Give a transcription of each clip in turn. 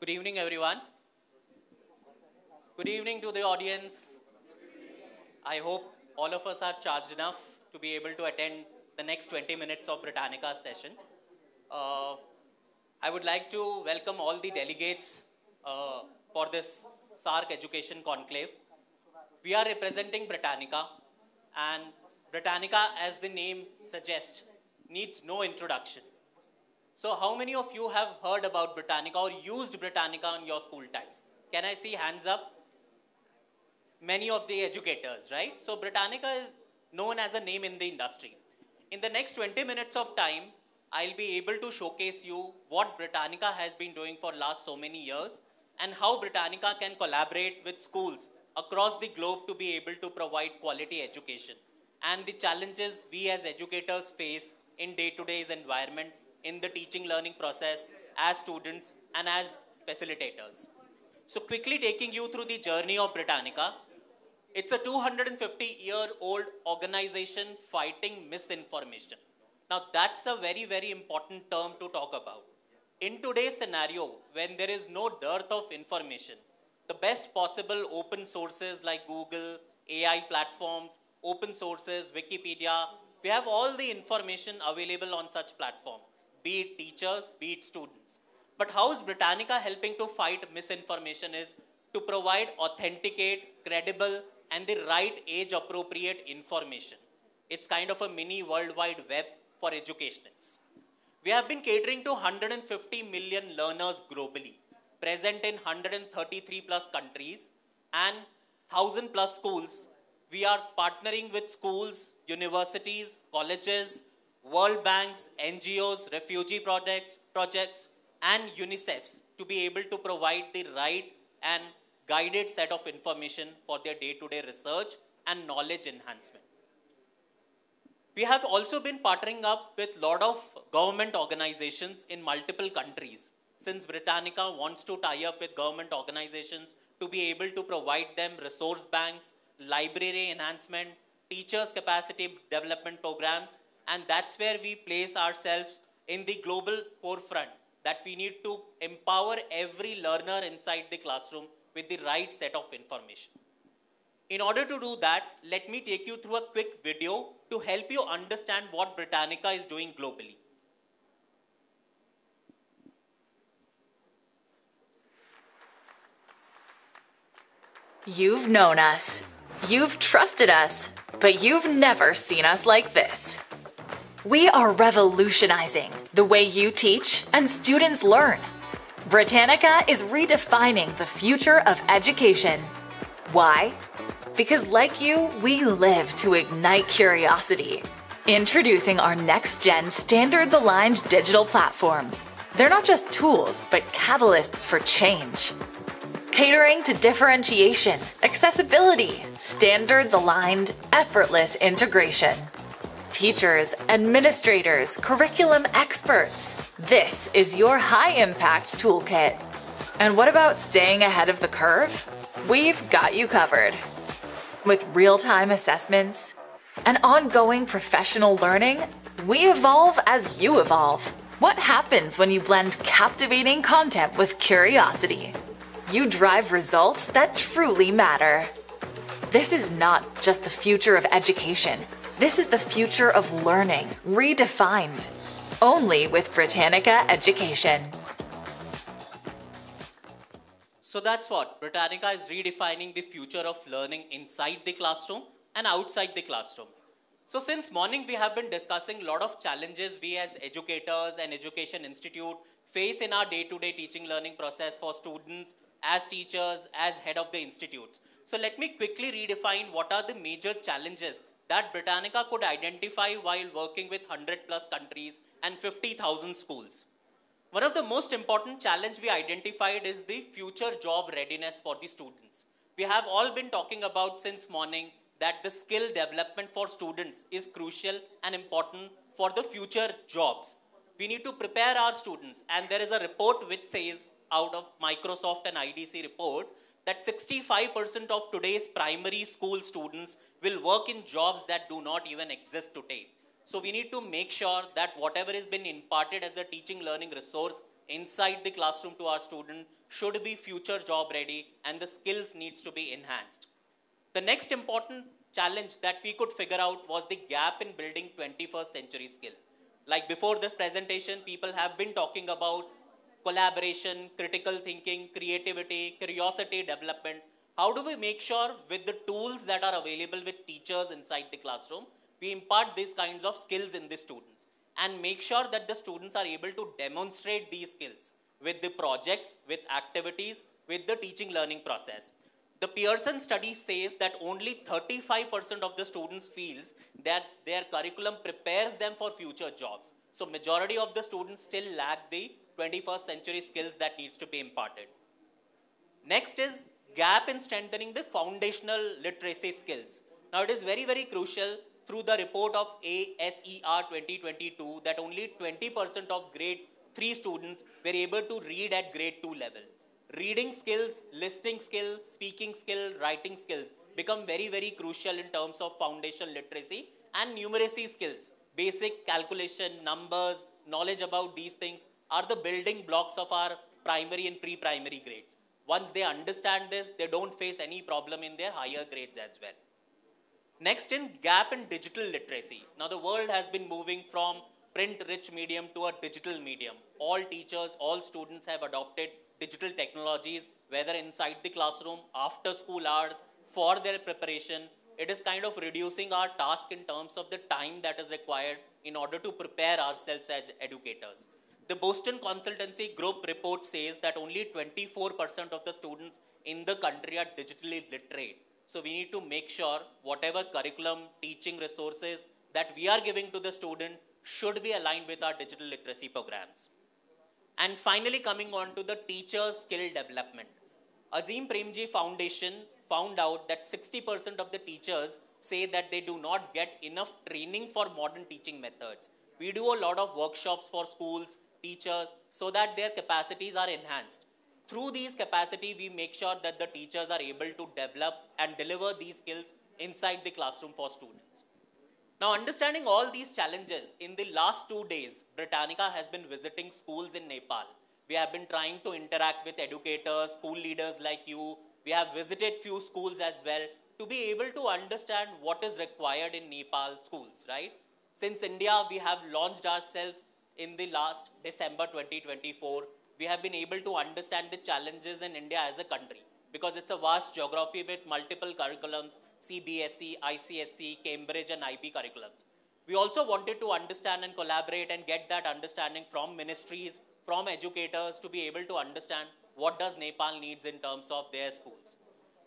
Good evening, everyone. Good evening to the audience. I hope all of us are charged enough to be able to attend the next 20 minutes of Britannica's session. Uh, I would like to welcome all the delegates for this SARC Education Conclave. We are representing Britannica, and Britannica, as the name suggests, needs no introduction. So how many of you have heard about Britannica or used Britannica in your school times? Can I see hands up? Many of the educators, right? So Britannica is known as a name in the industry. In the next 20 minutes of time, I'll be able to showcase you what Britannica has been doing for last so many years and how Britannica can collaborate with schools across the globe to be able to provide quality education and the challenges we as educators face in day-to-day environment in the teaching learning process as students and as facilitators. So quickly taking you through the journey of Britannica, it's a 250-year-old organization fighting misinformation. Now that's a very, very important term to talk about. In today's scenario, when there is no dearth of information, the best possible open sources like Google, AI platforms, open sources, Wikipedia, we have all the information available on such platforms, be it teachers, be it students. But how is Britannica helping to fight misinformation is to provide authenticate, credible, and the right age-appropriate information. It's kind of a mini World Wide Web for educationalists. We have been catering to 150 million learners globally, present in 133 plus countries and 1,000 plus schools. We are partnering with schools, universities, colleges, World Banks, NGOs, refugee projects, and UNICEFs to be able to provide the right and guided set of information for their day-to-day research and knowledge enhancement. We have also been partnering up with a lot of government organizations in multiple countries, since Britannica wants to tie up with government organizations to be able to provide them resource banks, library enhancement, teachers capacity development programs, and that's where we place ourselves in the global forefront, that we need to empower every learner inside the classroom with the right set of information. In order to do that, let me take you through a quick video to help you understand what Britannica is doing globally. You've known us, you've trusted us, but you've never seen us like this. We are revolutionizing the way you teach and students learn. Britannica is redefining the future of education. Why? Because like you, we live to ignite curiosity. Introducing our next-gen standards-aligned digital platforms. They're not just tools, but catalysts for change. Catering to differentiation, accessibility, standards-aligned, effortless integration. Teachers, administrators, curriculum experts. This is your high-impact toolkit. And what about staying ahead of the curve? We've got you covered. With real-time assessments and ongoing professional learning, we evolve as you evolve. What happens when you blend captivating content with curiosity? You drive results that truly matter. This is not just the future of education. This is the future of learning, redefined. Only with Britannica Education. So that's what Britannica is redefining the future of learning inside the classroom and outside the classroom. So since morning we have been discussing a lot of challenges we as educators and education institute face in our day-to-day teaching learning process for students, as teachers, as head of the institutes. So let me quickly redefine what are the major challenges that Britannica could identify while working with 100 plus countries and 50,000 schools. One of the most important challenges we identified is the future job readiness for the students. We have all been talking about since morning that the skill development for students is crucial and important for the future jobs. We need to prepare our students, and there is a report which says out of Microsoft and IDC report that 65% of today's primary school students will work in jobs that do not even exist today. So we need to make sure that whatever has been imparted as a teaching learning resource inside the classroom to our student should be future job ready, and the skills needs to be enhanced. The next important challenge that we could figure out was the gap in building 21st century skill. Like before this presentation, people have been talking about collaboration, critical thinking, creativity, curiosity development. How do we make sure with the tools that are available with teachers inside the classroom, we impart these kinds of skills in the students and make sure that the students are able to demonstrate these skills with the projects, with activities, with the teaching learning process. The Pearson study says that only 35% of the students feels that their curriculum prepares them for future jobs. So majority of the students still lack the 21st century skills that needs to be imparted. Next is gap in strengthening the foundational literacy skills. Now it is very, very crucial through the report of ASER 2022 that only 20% of grade 3 students were able to read at grade 2 level. Reading skills, listening skills, speaking skills, writing skills become very, very crucial in terms of foundational literacy and numeracy skills. Basic calculation, numbers, knowledge about these things are the building blocks of our primary and pre-primary grades. Once they understand this, they don't face any problem in their higher grades as well. Next in gap in digital literacy. Now the world has been moving from print-rich medium to a digital medium. All teachers, all students have adopted digital technologies, whether inside the classroom, after school hours, for their preparation. It is kind of reducing our task in terms of the time that is required in order to prepare ourselves as educators. The Boston Consultancy Group report says that only 24% of the students in the country are digitally literate. So we need to make sure whatever curriculum, teaching resources that we are giving to the student should be aligned with our digital literacy programs. And finally, coming on to the teacher skill development. Azim Premji Foundation found out that 60% of the teachers say that they do not get enough training for modern teaching methods. We do a lot of workshops for schools, teachers, so that their capacities are enhanced. Through these capacity, we make sure that the teachers are able to develop and deliver these skills inside the classroom for students. Now, understanding all these challenges, in the last 2 days, Britannica has been visiting schools in Nepal. We have been trying to interact with educators, school leaders like you. We have visited few schools as well to be able to understand what is required in Nepal schools, right? Since India, we have launched ourselves in the last December 2024. We have been able to understand the challenges in India as a country, because it's a vast geography with multiple curriculums, CBSE, ICSE, Cambridge and IB curriculums. We also wanted to understand and collaborate and get that understanding from ministries, from educators to be able to understand what does Nepal needs in terms of their schools.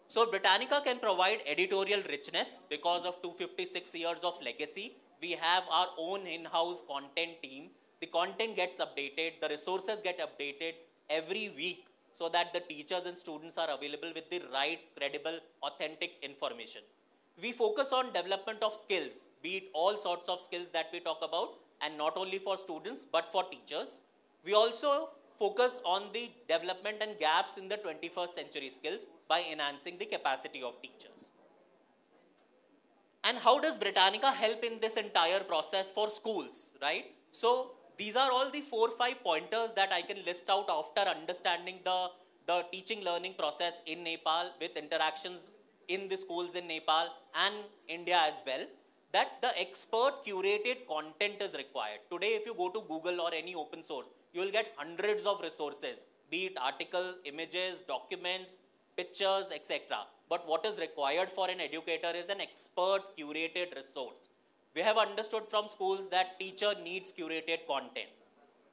So Britannica can provide editorial richness because of 256 years of legacy. We have our own in-house content team. The content gets updated, the resources get updated every week, so that the teachers and students are available with the right, credible, authentic information. We focus on development of skills, be it all sorts of skills that we talk about, and not only for students, but for teachers. We also focus on the development and gaps in the 21st century skills by enhancing the capacity of teachers. And how does Britannica help in this entire process for schools, right? So these are all the 4 or 5 pointers that I can list out after understanding the teaching learning process in Nepal with interactions in the schools in Nepal and India as well, that the expert curated content is required. Today, if you go to Google or any open source, you will get hundreds of resources, be it articles, images, documents, pictures, etc. But what is required for an educator is an expert curated resource. We have understood from schools that teacher needs curated content.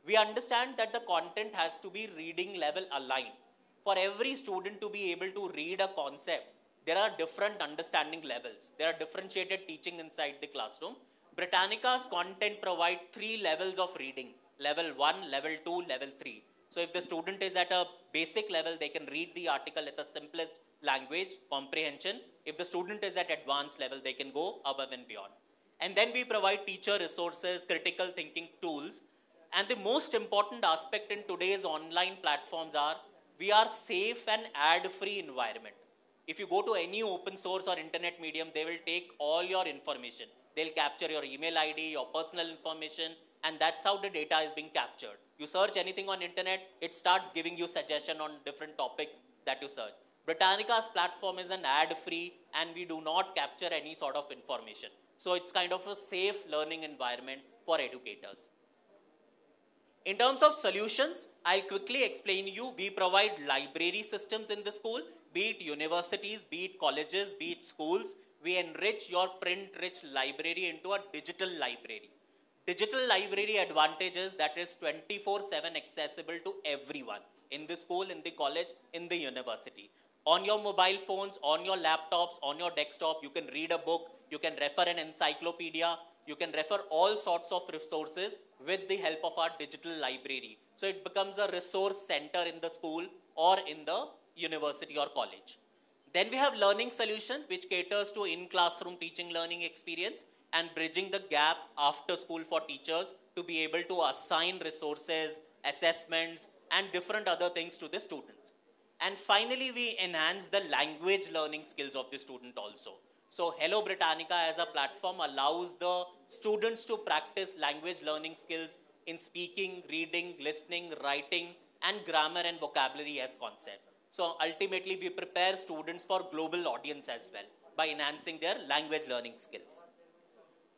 We understand that the content has to be reading level aligned. For every student to be able to read a concept, there are different understanding levels. There are differentiated teaching inside the classroom. Britannica's content provide 3 levels of reading: level 1, level 2, level 3. So if the student is at a basic level, they can read the article at the simplest language, comprehension. If the student is at advanced level, they can go above and beyond. And then we provide teacher resources, critical thinking tools. And the most important aspect in today's online platforms are, we are safe and ad-free environment. If you go to any open source or internet medium, they will take all your information. They'll capture your email ID, your personal information, and that's how the data is being captured. You search anything on internet, it starts giving you suggestion on different topics that you search. Britannica's platform is an ad-free, and we do not capture any sort of information. So it's kind of a safe learning environment for educators. In terms of solutions, I'll quickly explain you. We provide library systems in the school, be it universities, be it colleges, be it schools. We enrich your print-rich library into a digital library. Digital library advantages that is 24/7 accessible to everyone in the school, in the college, in the university. On your mobile phones, on your laptops, on your desktop, you can read a book, you can refer an encyclopedia, you can refer all sorts of resources with the help of our digital library. So it becomes a resource center in the school or in the university or college. Then we have learning solution, which caters to in-classroom teaching learning experience and bridging the gap after school for teachers to be able to assign resources, assessments, and different other things to the students. And finally, we enhance the language learning skills of the student also. So Hello Britannica as a platform allows the students to practice language learning skills in speaking, reading, listening, writing, and grammar and vocabulary as concept. So ultimately, we prepare students for global audience as well by enhancing their language learning skills.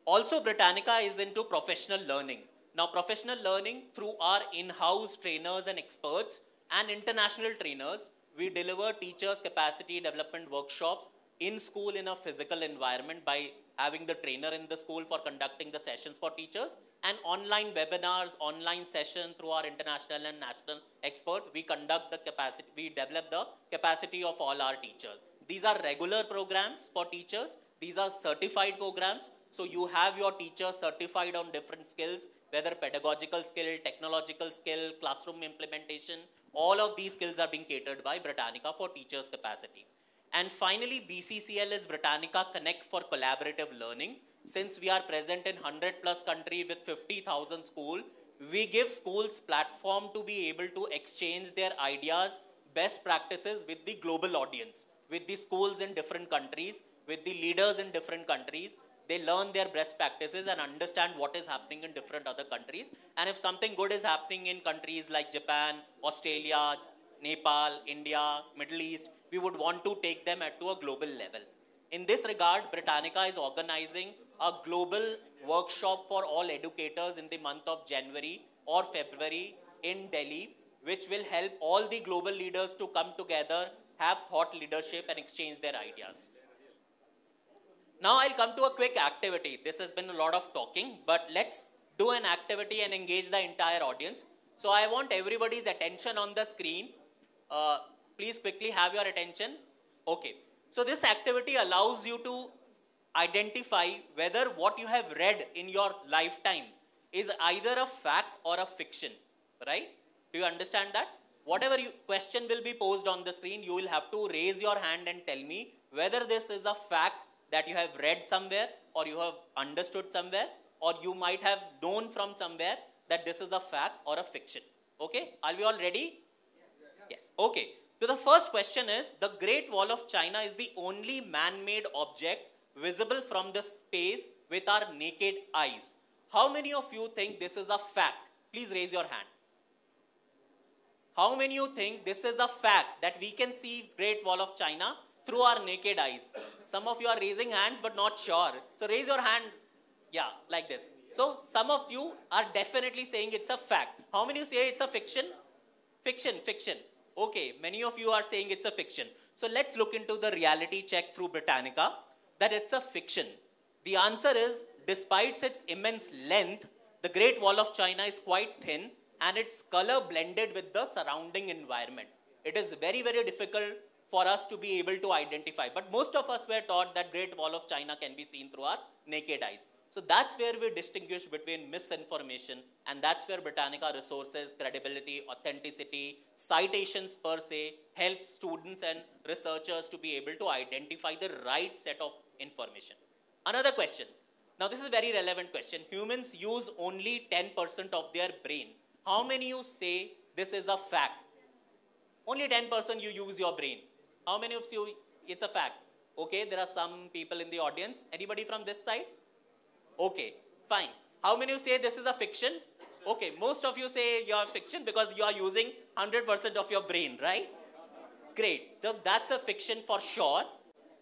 Also, Britannica is into professional learning. Now, professional learning through our in-house trainers and experts and international trainers, we deliver teachers' capacity development workshops in school in a physical environment by having the trainer in the school for conducting the sessions for teachers, and online webinars, online session through our international and national expert. We conduct the capacity, we develop the capacity of all our teachers. These are regular programs for teachers. These are certified programs. So you have your teachers certified on different skills, whether pedagogical skill, technological skill, classroom implementation. All of these skills are being catered by Britannica for teachers' capacity. And finally, BCCL is Britannica Connect for collaborative learning. Since we are present in 100+ countries with 50,000 schools, we give schools platform to be able to exchange their ideas, best practices with the global audience, with the schools in different countries, with the leaders in different countries. They learn their best practices and understand what is happening in different other countries. And if something good is happening in countries like Japan, Australia, Nepal, India, Middle East, we would want to take them to a global level. In this regard, Britannica is organizing a global workshop for all educators in the month of January or February in Delhi, which will help all the global leaders to come together, have thought leadership, and exchange their ideas. Now I'll come to a quick activity. This has been a lot of talking, but let's do an activity and engage the entire audience. So I want everybody's attention on the screen. Please quickly have your attention. Okay. So this activity allows you to identify whether what you have read in your lifetime is either a fact or a fiction, right? Do you understand that? Whatever question will be posed on the screen, you will have to raise your hand and tell me whether this is a fact that you have read somewhere, or you have understood somewhere, or you might have known from somewhere that this is a fact or a fiction. Okay? Are we all ready? Yes. Okay. So the first question is, the Great Wall of China is the only man-made object visible from the space with our naked eyes. How many of you think this is a fact? Please raise your hand. How many of you think this is a fact that we can see Great Wall of China through our naked eyes? Some of you are raising hands but not sure. So raise your hand, yeah, like this. So some of you are definitely saying it's a fact. How many of you say it's a fiction? Fiction, fiction. Okay, many of you are saying it's a fiction. So let's look into the reality check through Britannica that it's a fiction. The answer is, despite its immense length, the Great Wall of China is quite thin and its color blended with the surrounding environment. It is very, very difficult for us to be able to identify. But most of us were taught that Great Wall of China can be seen through our naked eyes. So that's where we distinguish between misinformation, and that's where Britannica resources, credibility, authenticity, citations per se, helps students and researchers to be able to identify the right set of information. Another question. Now this is a very relevant question. Humans use only 10% of their brain. How many of you say this is a fact? Only 10% you use your brain. How many of you, it's a fact? Okay, there are some people in the audience. Anybody from this side? Okay, fine. How many of you say this is a fiction? Okay, most of you say you're fiction because you are using 100% of your brain, right? Great. So that's a fiction for sure.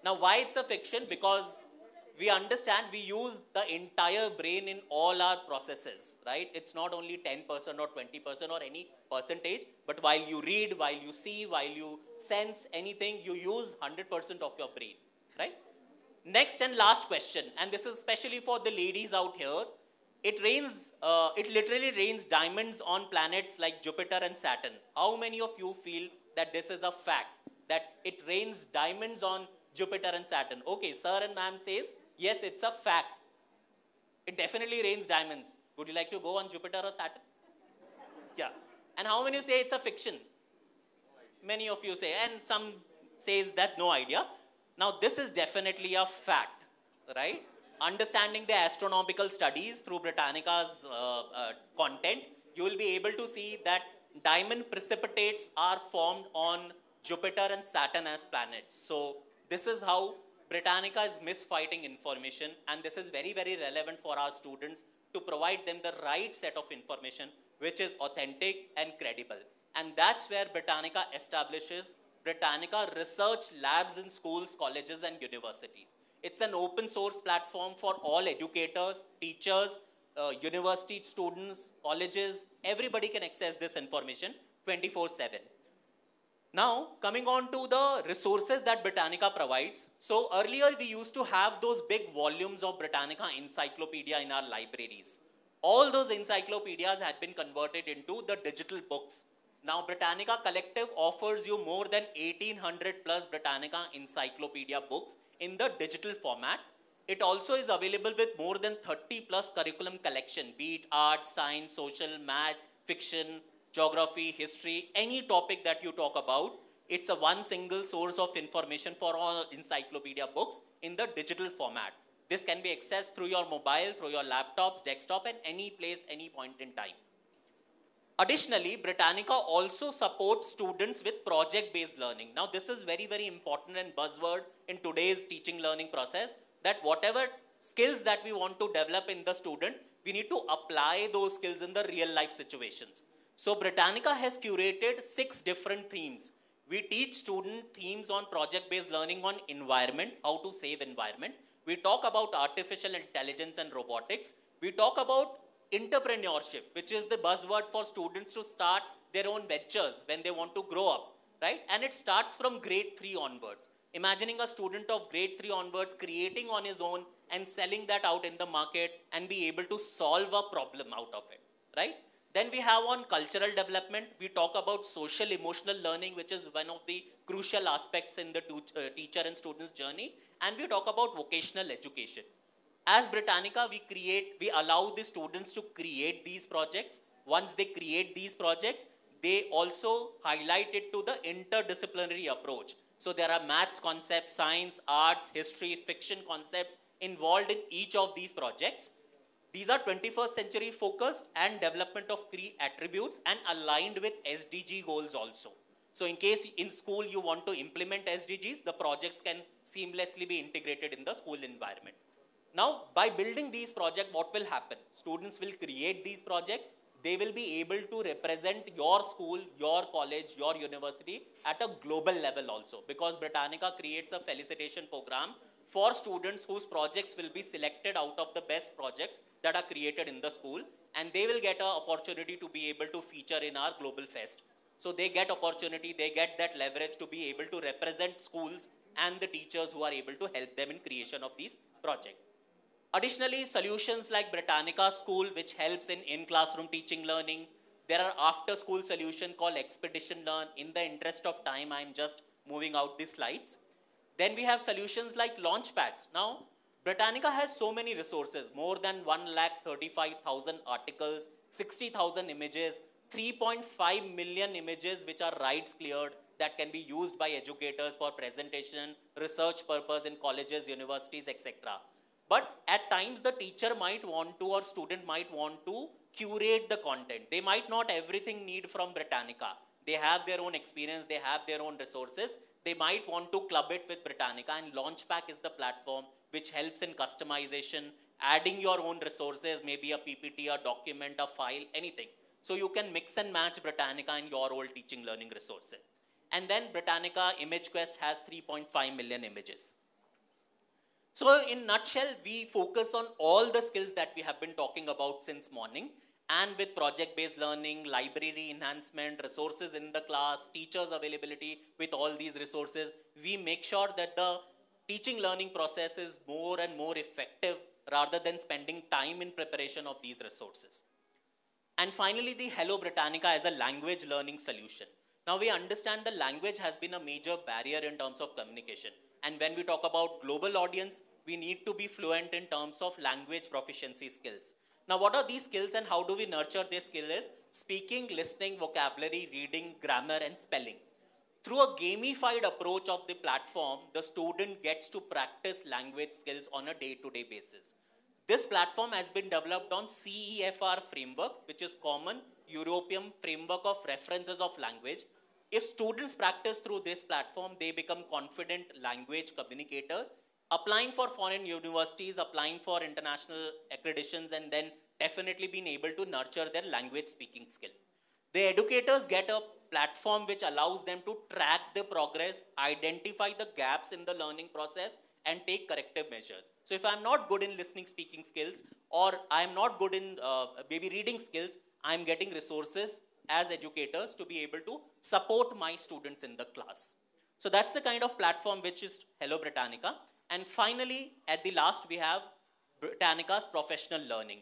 Now, why it's a fiction? Because we understand we use the entire brain in all our processes, right? It's not only 10% or 20% or any percentage, but while you read, while you see, while you sense anything, you use 100% of your brain, right? Next and last question, and this is especially for the ladies out here. It literally rains diamonds on planets like Jupiter and Saturn. How many of you feel that this is a fact, that it rains diamonds on Jupiter and Saturn? Okay, sir and ma'am says, yes, it's a fact. It definitely rains diamonds. Would you like to go on Jupiter or Saturn? Yeah. And how many say it's a fiction? Many of you say, and some says that no idea. Now, this is definitely a fact, right? Understanding the astronomical studies through Britannica's content, you will be able to see that diamond precipitates are formed on Jupiter and Saturn as planets. So this is how Britannica is misfighting information, and this is very, very relevant for our students to provide them the right set of information which is authentic and credible. And that's where Britannica establishes Britannica Research Labs in schools, colleges, and universities. It's an open source platform for all educators, teachers, university students, colleges. Everybody can access this information 24/7. Now, coming on to the resources that Britannica provides. So earlier we used to have those big volumes of Britannica encyclopedia in our libraries. All those encyclopedias had been converted into the digital books. Now, Britannica Collective offers you more than 1800 plus Britannica encyclopedia books in the digital format. It also is available with more than 30 plus curriculum collection, be it art, science, social, math, fiction, geography, history, any topic that you talk about. It's a one single source of information for all encyclopedia books in the digital format. This can be accessed through your mobile, through your laptops, desktop, and any place, any point in time. Additionally, Britannica also supports students with project-based learning. Now, this is very, very important and buzzword in today's teaching learning process, that whatever skills that we want to develop in the student, we need to apply those skills in the real life situations. So Britannica has curated 6 different themes. We teach student themes on project-based learning on environment, how to save environment. We talk about artificial intelligence and robotics. We talk about entrepreneurship, which is the buzzword for students to start their own ventures when they want to grow up, right? And it starts from grade 3 onwards. Imagining a student of grade 3 onwards creating on his own and selling that out in the market and be able to solve a problem out of it, right? Then we have on cultural development. We talk about social emotional learning, which is one of the crucial aspects in the teacher and student's journey. And we talk about vocational education. As Britannica, we allow the students to create these projects. Once they create these projects, they also highlight it to the interdisciplinary approach. So there are maths concepts, science, arts, history, fiction concepts involved in each of these projects. These are 21st century focused and development of key attributes and aligned with SDG goals also. So in case in school you want to implement SDGs, the projects can seamlessly be integrated in the school environment. Now, by building these projects, what will happen? Students will create these projects. They will be able to represent your school, your college, your university at a global level also, because Britannica creates a felicitation program for students whose projects will be selected out of the best projects that are created in the school, and they will get an opportunity to be able to feature in our Global Fest. So they get opportunity, they get that leverage to be able to represent schools and the teachers who are able to help them in creation of these projects. Additionally, solutions like Britannica School, which helps in in-classroom teaching learning. There are after-school solutions called Expedition Learn. In the interest of time, I'm just moving out the slides. Then we have solutions like Launchpads. Now, Britannica has so many resources, more than 135,000 articles, 60,000 images, 3.5 million images which are rights cleared that can be used by educators for presentation, research purpose in colleges, universities, etc. But at times the teacher might want to, or student might want to curate the content. They might not everything need from Britannica. They have their own experience, they have their own resources. They might want to club it with Britannica, and Launchpad is the platform which helps in customization, adding your own resources, maybe a PPT, a document, a file, anything. So you can mix and match Britannica in your old teaching learning resources. And then Britannica ImageQuest has 3.5 million images. So in nutshell, we focus on all the skills that we have been talking about since morning, and with project-based learning, library enhancement, resources in the class, teachers availability with all these resources, we make sure that the teaching learning process is more and more effective rather than spending time in preparation of these resources. And finally, the Hello Britannica as a language learning solution. Now we understand the language has been a major barrier in terms of communication. And when we talk about global audience, we need to be fluent in terms of language proficiency skills. Now what are these skills and how do we nurture these skills? Is speaking, listening, vocabulary, reading, grammar, and spelling. Through a gamified approach of the platform, the student gets to practice language skills on a day-to-day basis. This platform has been developed on CEFR framework, which is Common European Framework of References of Language. If students practice through this platform, they become confident language communicator, applying for foreign universities, applying for international accreditations, and then definitely being able to nurture their language speaking skill. The educators get a platform which allows them to track the progress, identify the gaps in the learning process, and take corrective measures. So if I'm not good in listening speaking skills, or I'm not good in maybe reading skills, I'm getting resources as educators to be able to support my students in the class. So that's the kind of platform which is Hello Britannica. And finally, at the last, we have Britannica's professional learning.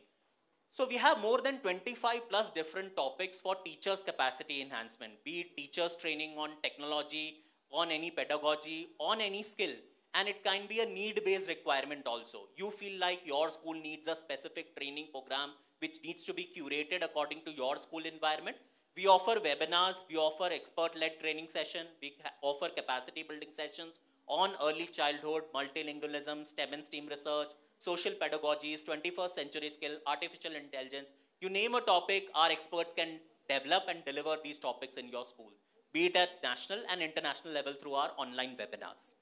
So we have more than 25 plus different topics for teachers' capacity enhancement, be it teachers training on technology, on any pedagogy, on any skill. And it can be a need-based requirement also. You feel like your school needs a specific training program which needs to be curated according to your school environment. We offer webinars, we offer expert-led training session, we offer capacity building sessions on early childhood, multilingualism, STEM and STEAM research, social pedagogies, 21st century skill, artificial intelligence. You name a topic, our experts can develop and deliver these topics in your school, be it at national and international level through our online webinars.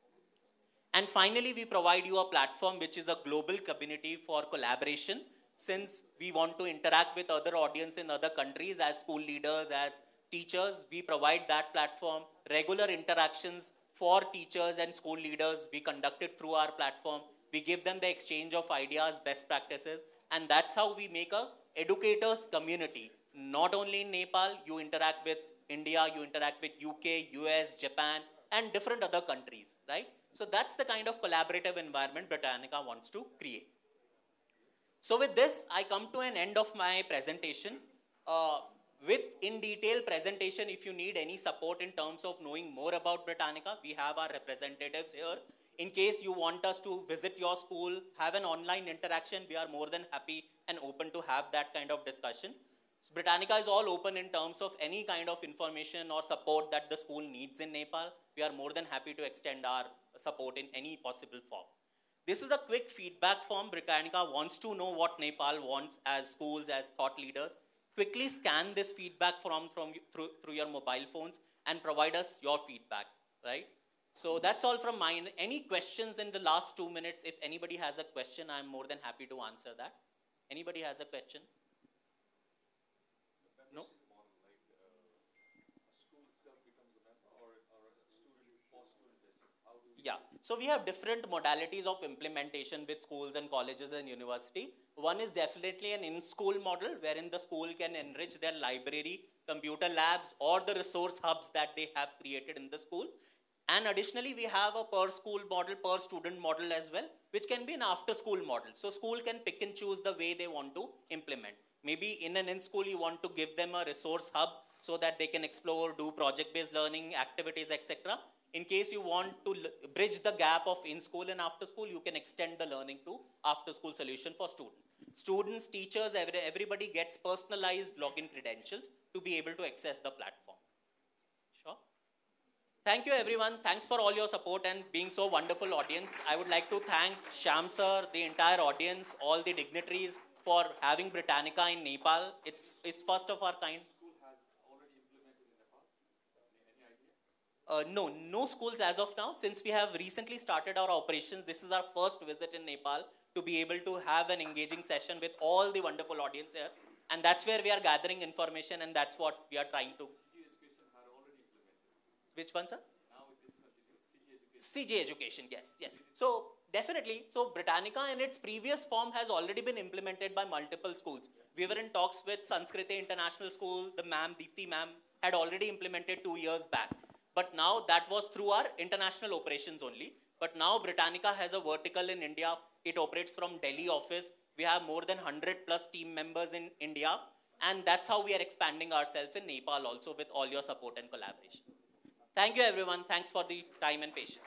And finally, we provide you a platform which is a global community for collaboration. Since we want to interact with other audience in other countries as school leaders, as teachers, we provide that platform, regular interactions for teachers and school leaders. We conduct it through our platform. We give them the exchange of ideas, best practices, and that's how we make a educators community. Not only in Nepal, you interact with India, you interact with UK, US, Japan, and different other countries, right? So that's the kind of collaborative environment Britannica wants to create. So with this, I come to an end of my presentation. With in detail presentation, if you need any support in terms of knowing more about Britannica, we have our representatives here. In case you want us to visit your school, have an online interaction, we are more than happy and open to have that kind of discussion. So Britannica is all open in terms of any kind of information or support that the school needs in Nepal. We are more than happy to extend our support in any possible form. This is a quick feedback form. Britannica wants to know what Nepal wants as schools, as thought leaders. Quickly scan this feedback form through your mobile phones and provide us your feedback, right? So that's all from mine. Any questions in the last 2 minutes? If anybody has a question, I'm more than happy to answer that. Anybody has a question? No? Yeah, so we have different modalities of implementation with schools and colleges and university. One is definitely an in-school model wherein the school can enrich their library, computer labs, or the resource hubs that they have created in the school. And additionally, we have a per school model, per student model as well, which can be an after school model. So school can pick and choose the way they want to implement. Maybe in an in-school, you want to give them a resource hub so that they can explore, do project-based learning, activities, etc. In case you want to bridge the gap of in-school and after-school, you can extend the learning to after-school solution for students. Students, teachers, everybody gets personalized login credentials to be able to access the platform. Sure. Thank you, everyone. Thanks for all your support and being so wonderful audience. I would like to thank Shyam sir, the entire audience, all the dignitaries for having Britannica in Nepal. It's first of our kind. No schools as of now. Since we have recently started our operations, this is our first visit in Nepal to be able to have an engaging session with all the wonderful audience here. And that's where we are gathering information, and that's what we are trying to. Which one, sir? CG Education, yes, yes. So definitely, so Britannica in its previous form has already been implemented by multiple schools. We were in talks with Sanskriti International School. The ma'am, Deepthi ma'am, had already implemented 2 years back. But now that was through our international operations only. But now Britannica has a vertical in India. It operates from Delhi office. We have more than 100 plus team members in India. And that's how we are expanding ourselves in Nepal also with all your support and collaboration. Thank you, everyone. Thanks for the time and patience.